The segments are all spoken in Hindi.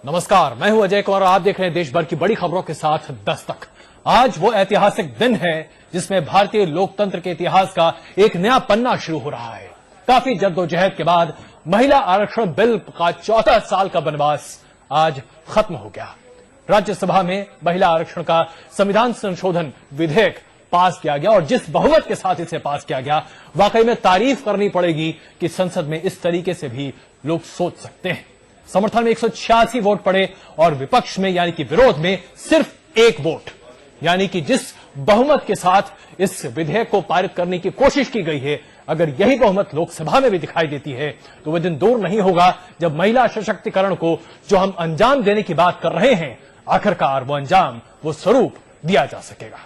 नमस्कार, मैं हूं अजय कुमार और आप देख रहे हैं देश भर की बड़ी खबरों के साथ दस्तक। आज वो ऐतिहासिक दिन है जिसमें भारतीय लोकतंत्र के इतिहास का एक नया पन्ना शुरू हो रहा है। काफी जद्दोजहद के बाद महिला आरक्षण बिल का 14 साल का वनवास आज खत्म हो गया। राज्यसभा में महिला आरक्षण का संविधान संशोधन विधेयक पास किया गया और जिस बहुमत के साथ इसे पास किया गया, वाकई में तारीफ करनी पड़ेगी कि संसद में इस तरीके से भी लोग सोच सकते हैं। समर्थन में 186 वोट पड़े और विपक्ष में यानी कि विरोध में सिर्फ 1 वोट, यानी कि जिस बहुमत के साथ इस विधेयक को पारित करने की कोशिश की गई है, अगर यही बहुमत लोकसभा में भी दिखाई देती है तो वह दिन दूर नहीं होगा जब महिला सशक्तिकरण को जो हम अंजाम देने की बात कर रहे हैं, आखिरकार वो अंजाम, वो स्वरूप दिया जा सकेगा।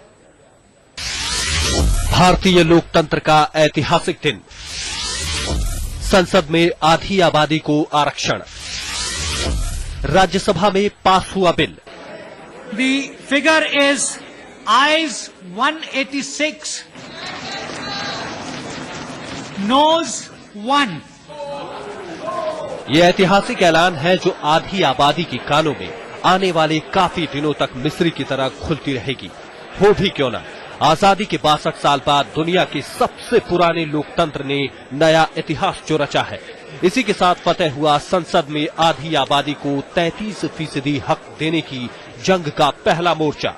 भारतीय लोकतंत्र का ऐतिहासिक दिन। संसद में आधी आबादी को आरक्षण। राज्यसभा में पास हुआ bill. The figure is ayes 186, noes 1. ये ऐतिहासिक ऐलान है जो आधी आबादी के कानों में आने वाले काफी दिनों तक मिस्री की तरह खुलती रहेगी। हो भी क्यों ना, आजादी के 62 साल बाद दुनिया के सबसे पुराने लोकतंत्र ने नया इतिहास जो रचा है। इसी के साथ फतेह हुआ संसद में आधी आबादी को 33% हक देने की जंग का पहला मोर्चा।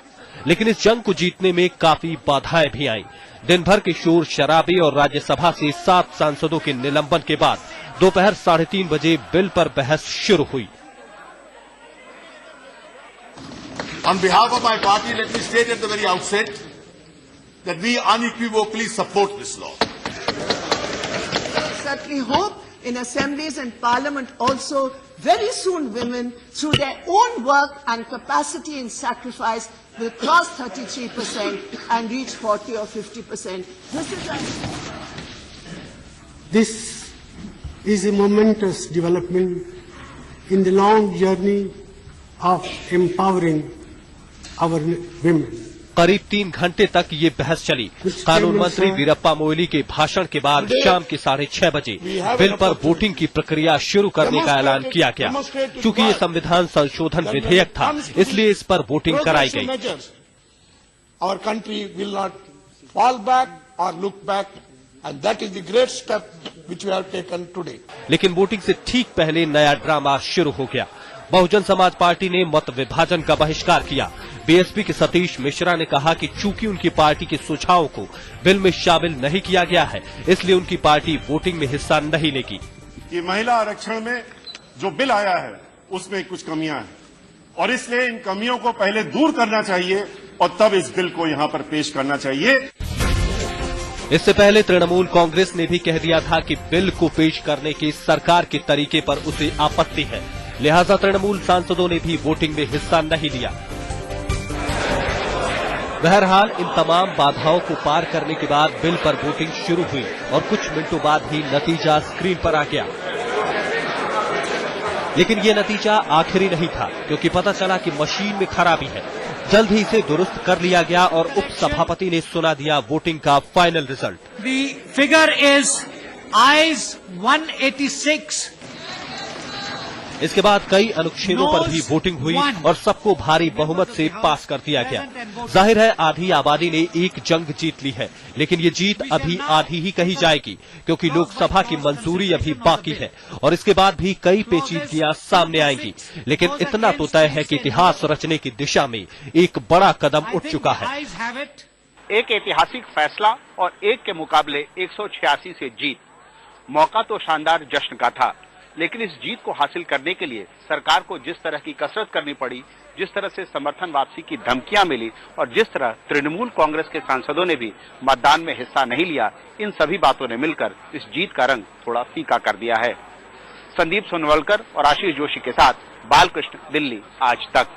लेकिन इस जंग को जीतने में काफी बाधाएं भी आईं। दिन भर के शोर शराबे और राज्यसभा से 7 सांसदों के निलंबन के बाद दोपहर 3:30 बजे बिल पर बहस शुरू हुई। On behalf of my party, let me state at the very outset that we unequivocally support this law. I certainly hope in assemblies and parliament also very soon women through their own work and capacity and sacrifice will cross 33% and reach 40 or 50%. This is a momentous development in the long journey of empowering our women. करीब 3 घंटे तक ये बहस चली। कानून मंत्री वीरप्पा मोइली के भाषण के बाद शाम के 6:30 बजे बिल पर वोटिंग की प्रक्रिया शुरू करने का ऐलान किया गया। चूंकि ये संविधान संशोधन विधेयक था, इसलिए इस पर वोटिंग कराई गई। Our country will not fall back or look back, and that is the great step which we have taken today. लेकिन वोटिंग से ठीक पहले नया ड्रामा शुरू हो गया। बहुजन समाज पार्टी ने मत विभाजन का बहिष्कार किया। बीएसपी के सतीश मिश्रा ने कहा कि चूंकि उनकी पार्टी के सुझावों को बिल में शामिल नहीं किया गया है, इसलिए उनकी पार्टी वोटिंग में हिस्सा नहीं लेगी। ये महिला आरक्षण में जो बिल आया है उसमें कुछ कमियां हैं और इसलिए इन कमियों को पहले दूर करना चाहिए और तब इस बिल को यहां पर पेश करना चाहिए। इससे पहले तृणमूल कांग्रेस ने भी कह दिया था कि बिल को पेश करने के सरकार के तरीके पर उसे आपत्ति है, लिहाजा तृणमूल सांसदों ने भी वोटिंग में हिस्सा नहीं लिया। बहरहाल इन तमाम बाधाओं को पार करने के बाद बिल पर वोटिंग शुरू हुई और कुछ मिनटों बाद ही नतीजा स्क्रीन पर आ गया। लेकिन ये नतीजा आखिरी नहीं था, क्योंकि पता चला कि मशीन में खराबी है। जल्द ही इसे दुरुस्त कर लिया गया और उप सभापति ने सुना दिया वोटिंग का final result. The figure is ayes 186. इसके बाद कई अनुच्छेदों पर भी वोटिंग हुई और सबको भारी बहुमत से पास कर दिया गया। जाहिर है आधी आबादी ने एक जंग जीत ली है, लेकिन ये जीत अभी आधी ही कही जाएगी, क्योंकि लोकसभा की मंजूरी अभी बाकी है और इसके बाद भी कई पेचीदगियां सामने आएंगी। लेकिन इतना तो तय है कि इतिहास रचने की दिशा में एक बड़ा कदम उठ चुका है। एक ऐतिहासिक फैसला और एक के मुकाबले 186 से जीत। मौका तो शानदार जश्न का था, लेकिन इस जीत को हासिल करने के लिए सरकार को जिस तरह की कसरत करनी पड़ी, जिस तरह से समर्थन वापसी की धमकियां मिली और जिस तरह तृणमूल कांग्रेस के सांसदों ने भी मतदान में हिस्सा नहीं लिया, इन सभी बातों ने मिलकर इस जीत का रंग थोड़ा फीका कर दिया है। संदीप सोनवलकर और आशीष जोशी के साथ बालकृष्ण, दिल्ली आज तक।